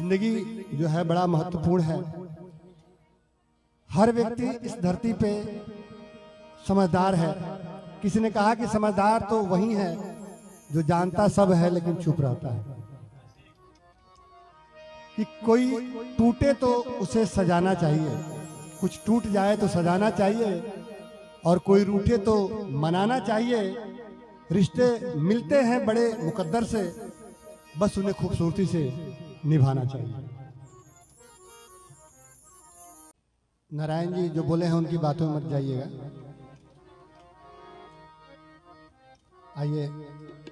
जिंदगी जो है बड़ा महत्वपूर्ण है। हर व्यक्ति इस धरती पे समझदार है। किसी ने कहा कि समझदार तो वही है जो जानता सब है लेकिन चुप रहता है। कि कोई टूटे तो उसे सजाना चाहिए, कुछ टूट जाए तो सजाना चाहिए, और कोई रूठे तो मनाना चाहिए। रिश्ते मिलते हैं बड़े मुकद्दर से, बस उन्हें खूबसूरती से निभाना चाहिए। नारायण जी जो बोले हैं उनकी बातों में मत जाइएगा। आइए,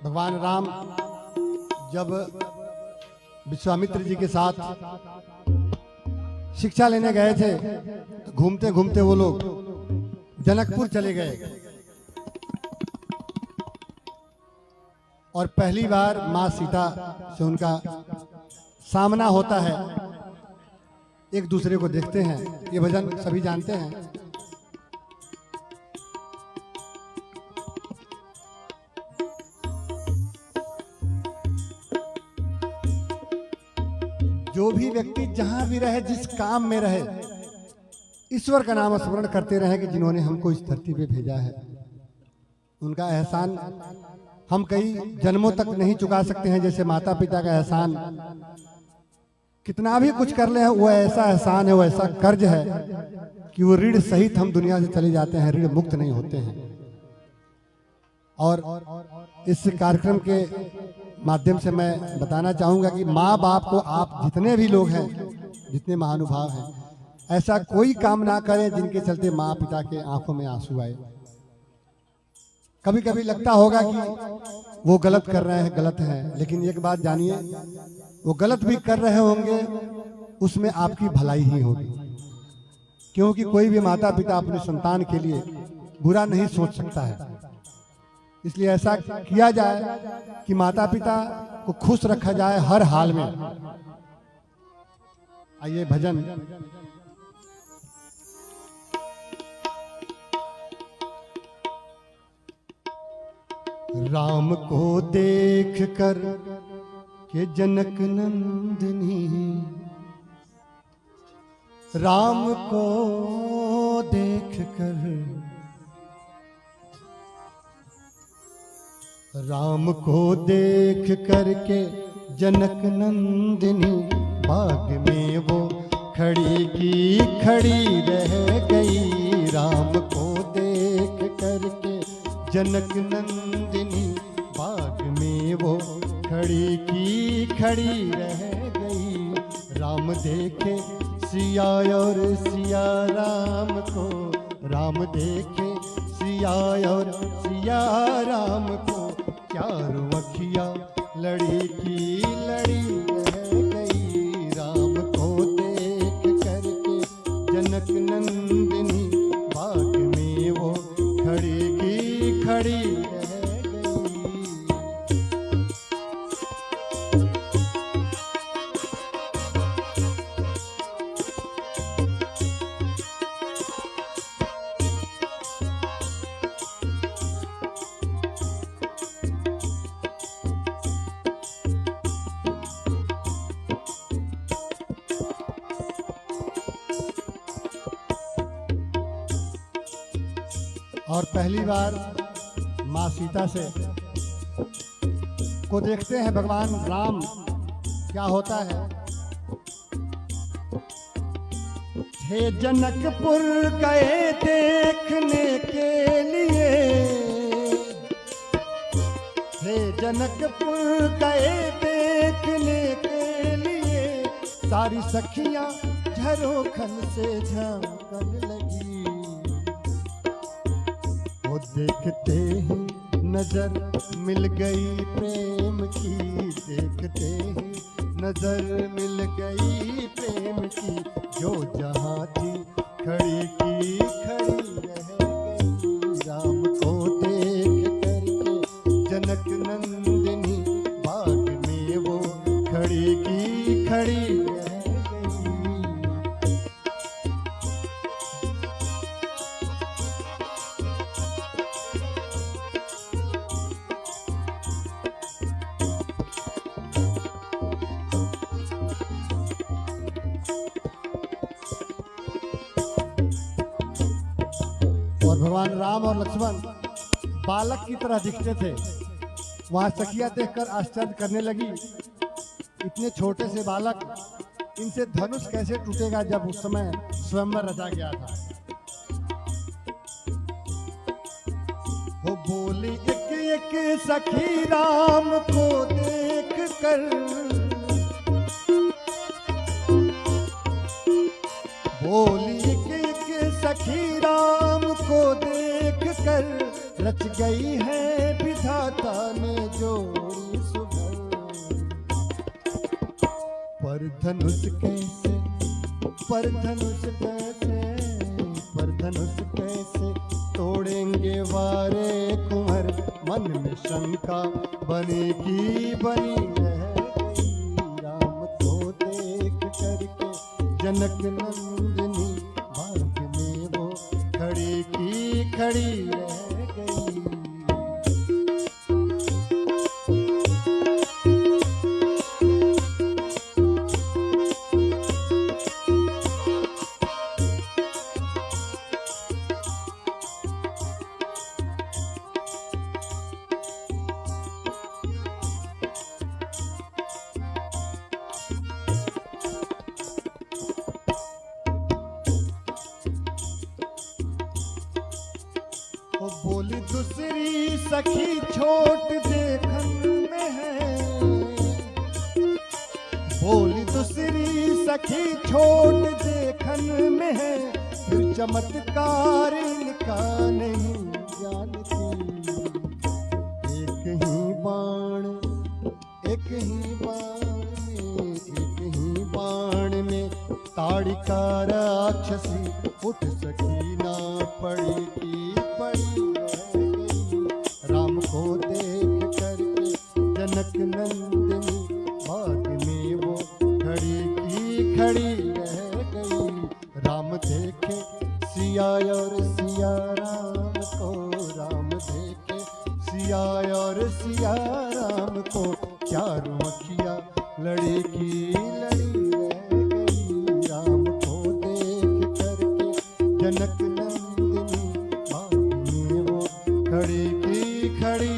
भगवान राम जब विश्वामित्र जी के साथ शिक्षा लेने गए थे तो घूमते घूमते वो लोग जनकपुर चले गए और पहली बार मां सीता से उनका सामना होता है। एक दूसरे को देखते हैं, ये भजन सभी जानते हैं। जो भी व्यक्ति जहां भी रहे, जिस काम में रहे, ईश्वर का नाम स्मरण करते रहे कि जिन्होंने हमको इस धरती पे भेजा है। उनका एहसान हम कई जन्मों तक नहीं चुका सकते हैं। जैसे माता पिता का एहसान कितना भी कुछ कर ले, वो ऐसा एहसान है, वो ऐसा कर्ज है कि वो ऋण सहित हम दुनिया से चले जाते हैं, ऋण मुक्त नहीं होते हैं। और इस कार्यक्रम के माध्यम से मैं बताना चाहूंगा कि माँ बाप को आप जितने भी लोग हैं, जितने महानुभाव हैं, ऐसा कोई काम ना करें जिनके चलते माँ पिता के आंखों में आंसू आए। कभी कभी लगता होगा कि वो गलत कर रहे हैं, गलत है, लेकिन एक बात जानिए, वो गलत भी कर रहे होंगे, उसमें आपकी भलाई ही होगी। क्योंकि कोई भी माता पिता अपने संतान के लिए बुरा नहीं सोच सकता है। इसलिए ऐसा किया जाए कि माता पिता को खुश रखा जाए हर हाल में। आइए भजन। राम को देख कर के जनक नंदिनी, राम को देख कर, राम को देख कर के जनक नंदिनी, बाग में वो खड़ी की खड़ी रह गई। राम को देख कर के जनक नंदिनी, बाग में वो खड़ी की खड़ी रह गई। राम देखे सिया और सिया राम को, राम देखे सिया और सिया राम को, चारों अखियां लड़ी की लड़ी रह गई। राम को देख करके जनक नंदिनी, बाग में वो खड़ी की खड़ी रह गई। और पहली बार माँ सीता से को देखते हैं भगवान राम। क्या होता है? हे जनकपुर गए देखने के लिए, हे जनकपुर गए देखने के लिए, सारी सखियां झरोखन से झांकन लगी। वो देखते ही नजर मिल गई प्रेम की, देखते ही नजर मिल गई प्रेम की, जो जहाँ थी खड़ी की खड़ी रह गई। राम को देख करके जनक नंदिनी, बाग में वो खड़ी की खड़ी रह गई। भगवान राम और लक्ष्मण बालक की तरह दिखते थे। वहां सखिया देखकर आश्चर्य करने लगी, इतने छोटे से बालक, इनसे धनुष कैसे टूटेगा, जब उस समय स्वयंवर रचा गया था। वो बोली एक एक सखी राम को देख कर, बोली एक एक सखी राम को देख कर, रच गई है विधाता ने जोड़ी सुभर। पर धनुष कैसे, पर धनुष कैसे, पर धनुष कैसे तोड़ेंगे वारे कुंवर, मन में शंका बनी की बनी रह गई। राम को देख करके जनक नंदिनी, भाग में वो खड़ी की खड़ी रह गई। वो बोली दूसरी सखी छोट देखन में है, बोली दूसरी सखी छोट देखन में है, फिर चमत्कार इनका नहीं जानती। एक ही बाण, एक ही बाण में, एक ही बाण में ताड़िका राक्षसी, उठ सकी ना पड़ी की पड़ी रह गई। राम को देख करके जनक नंदिनी, भाग में वो खड़ी की खड़ी रह गई। राम देखे सिया और सिया राम को, राम देखे सिया और सिया राम को, चारों अखियां लड़ी की लड़ी रह गई। राम को देख करके जनक नंदिनी, भाग में वो खड़ी की खड़ी